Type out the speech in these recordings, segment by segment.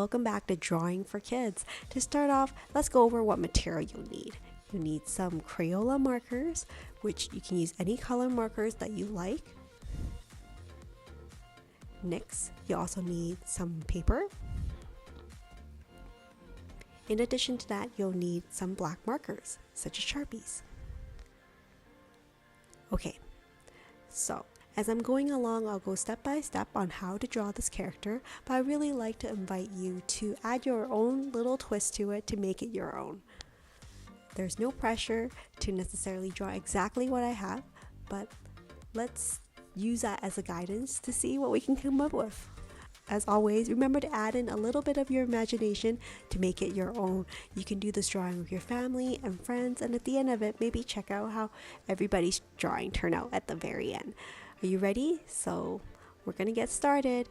welcome back to Drawing for Kids. To start off, let's go over what material you'll need. You need some Crayola markers, which you can use any color markers that you like. Next, you also need some paper. In addition to that, you'll need some black markers, such as Sharpies. Okay, so as I'm going along, I'll go step by step on how to draw this character, but I really like to invite you to add your own little twist to it to make it your own. There's no pressure to necessarily draw exactly what I have, but let's use that as a guidance to see what we can come up with. As always, remember to add in a little bit of your imagination to make it your own. You can do this drawing with your family and friends, and at the end of it, maybe check out how everybody's drawing turned out at the very end. Are you ready? So we're gonna get started.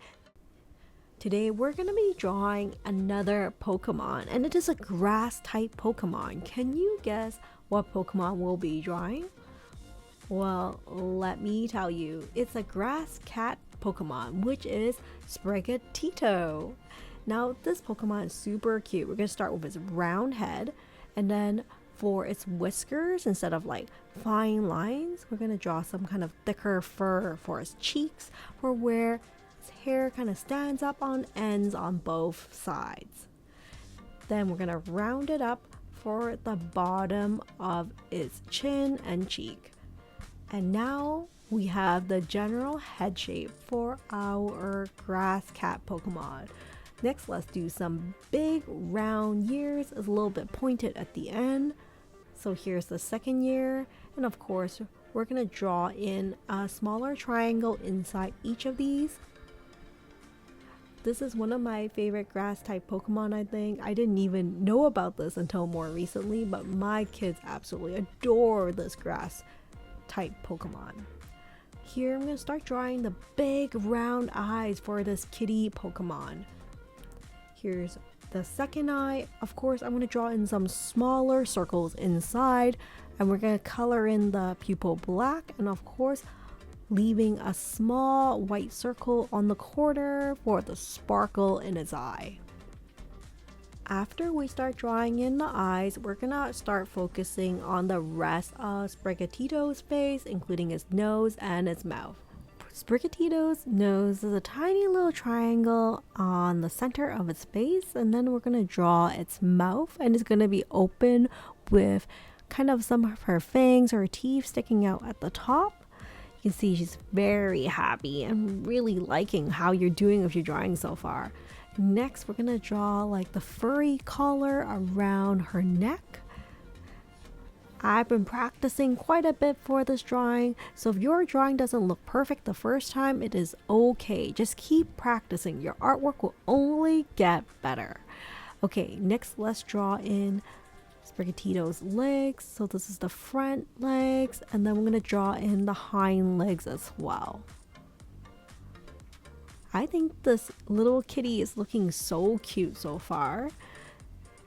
Today we're gonna be drawing another Pokemon, and it is a grass type Pokemon. Can you guess what Pokemon we'll be drawing? Well, let me tell you, it's a grass cat Pokemon, which is SPRIGATITO. Now this Pokemon is super cute. We're gonna start with its round head, and then for its whiskers, instead of like fine lines, we're gonna draw some kind of thicker fur for its cheeks, for where its hair kind of stands up on ends on both sides. Then we're gonna round it up for the bottom of its chin and cheek. And now we have the general head shape for our grass cat Pokemon. Next, let's do some big round ears. It's a little bit pointed at the end. So here's the second ear, and of course we're gonna draw in a smaller triangle inside each of these. This is one of my favorite grass type Pokemon, I think. I didn't even know about this until more recently, but my kids absolutely adore this grass type Pokemon. Here I'm gonna start drawing the big round eyes for this kitty Pokemon. Here's the second eye. Of course, I'm going to draw in some smaller circles inside, and we're going to color in the pupil black, and of course leaving a small white circle on the corner for the sparkle in its eye. After we start drawing in the eyes, we're going to start focusing on the rest of SPRIGATITO's face, including its nose and its mouth. SPRIGATITO's nose is a tiny little triangle on the center of its face, and then we're going to draw its mouth, and it's going to be open with kind of some of her fangs or teeth sticking out at the top. You can see she's very happy and really liking how you're doing with your drawing so far. Next, we're going to draw like the furry collar around her neck. I've been practicing quite a bit for this drawing, so if your drawing doesn't look perfect the first time, it is okay. Just keep practicing. Your artwork will only get better. Okay, next let's draw in SPRIGATITO's legs. So this is the front legs, and then we're going to draw in the hind legs as well. I think this little kitty is looking so cute so far.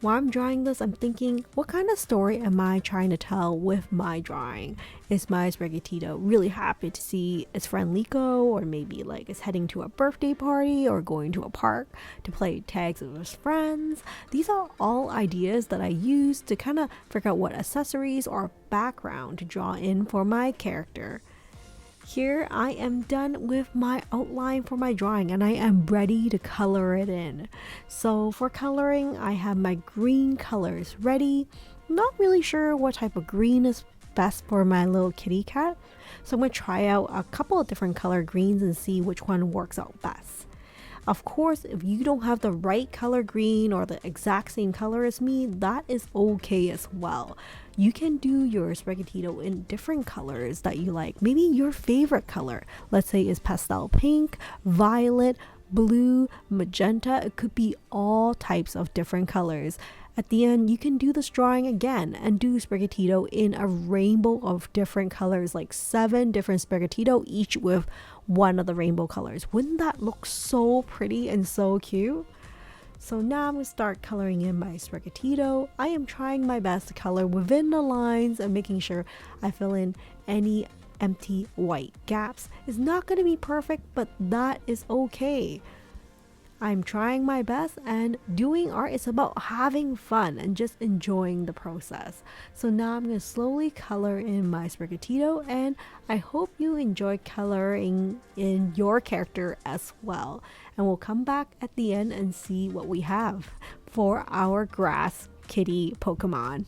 While I'm drawing this, I'm thinking, what kind of story am I trying to tell with my drawing? Is my SPRIGATITO really happy to see its friend Liko, or maybe like it's heading to a birthday party or going to a park to play tags with his friends? These are all ideas that I use to kind of figure out what accessories or background to draw in for my character. Here I am done with my outline for my drawing, and I am ready to color it in. So for coloring, I have my green colors ready. I'm not really sure what type of green is best for my little kitty cat, so I'm going to try out a couple of different color greens and see which one works out best. Of course, if you don't have the right color green or the exact same color as me, that is okay as well. You can do your SPRIGATITO in different colors that you like. Maybe your favorite color, let's say, is pastel pink, violet, blue, magenta. It could be all types of different colors. At the end, you can do this drawing again and do SPRIGATITO in a rainbow of different colors, like 7 different SPRIGATITO, each with one of the rainbow colors. Wouldn't that look so pretty and so cute? So now I'm going to start coloring in my SPRIGATITO. I am trying my best to color within the lines and making sure I fill in any empty white gaps. It's not going to be perfect, but that is okay. I'm trying my best, and doing art is about having fun and just enjoying the process. So now I'm going to slowly color in my Sprigatito, and I hope you enjoy coloring in your character as well. And we'll come back at the end and see what we have for our grass kitty Pokemon.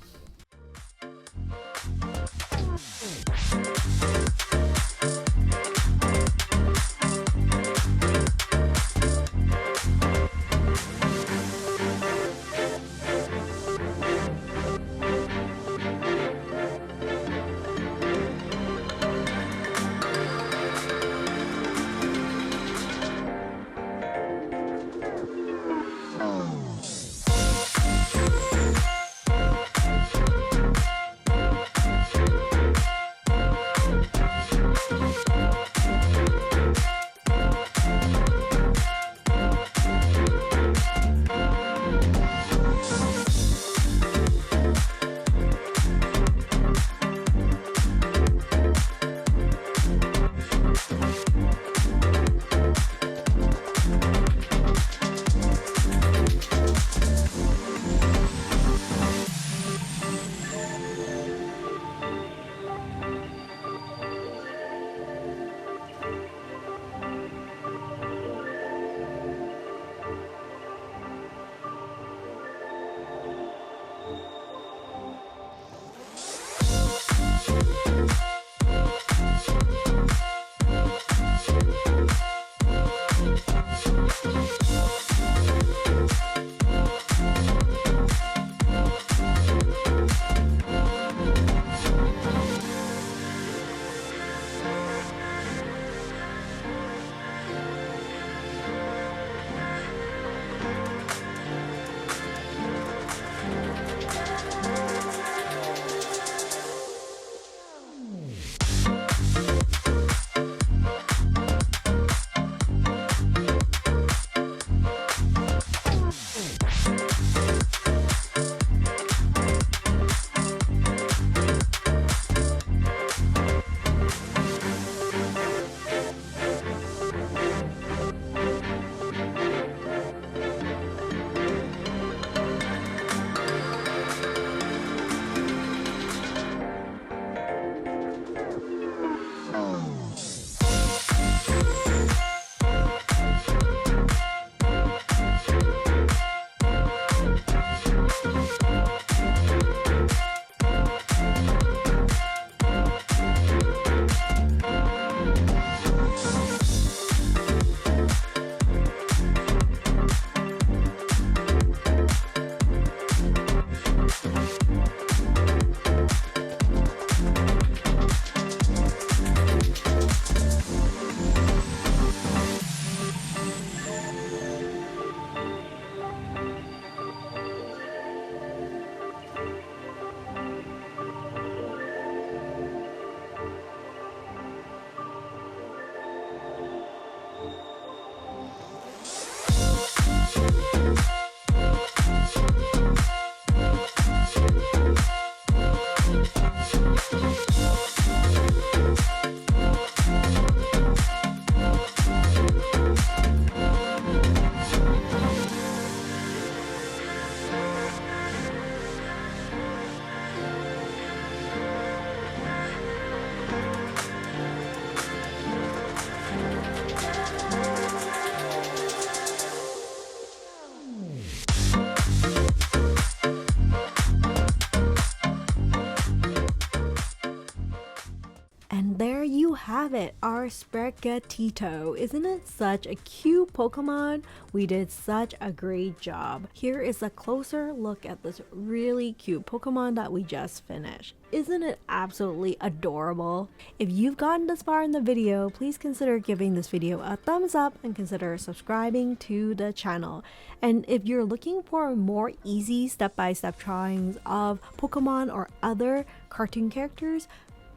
Have it, our Sprigatito. Isn't it such a cute Pokemon? We did such a great job. Here is a closer look at this really cute Pokemon that we just finished. Isn't it absolutely adorable? If you've gotten this far in the video, please consider giving this video a thumbs up and consider subscribing to the channel. And if you're looking for more easy step-by-step drawings of Pokemon or other cartoon characters,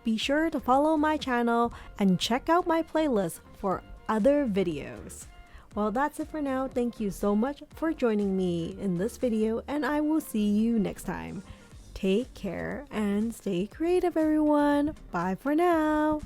be sure to follow my channel and check out my playlist for other videos. Well, that's it for now. Thank you so much for joining me in this video, and I will see you next time. Take care and stay creative, everyone. Bye for now.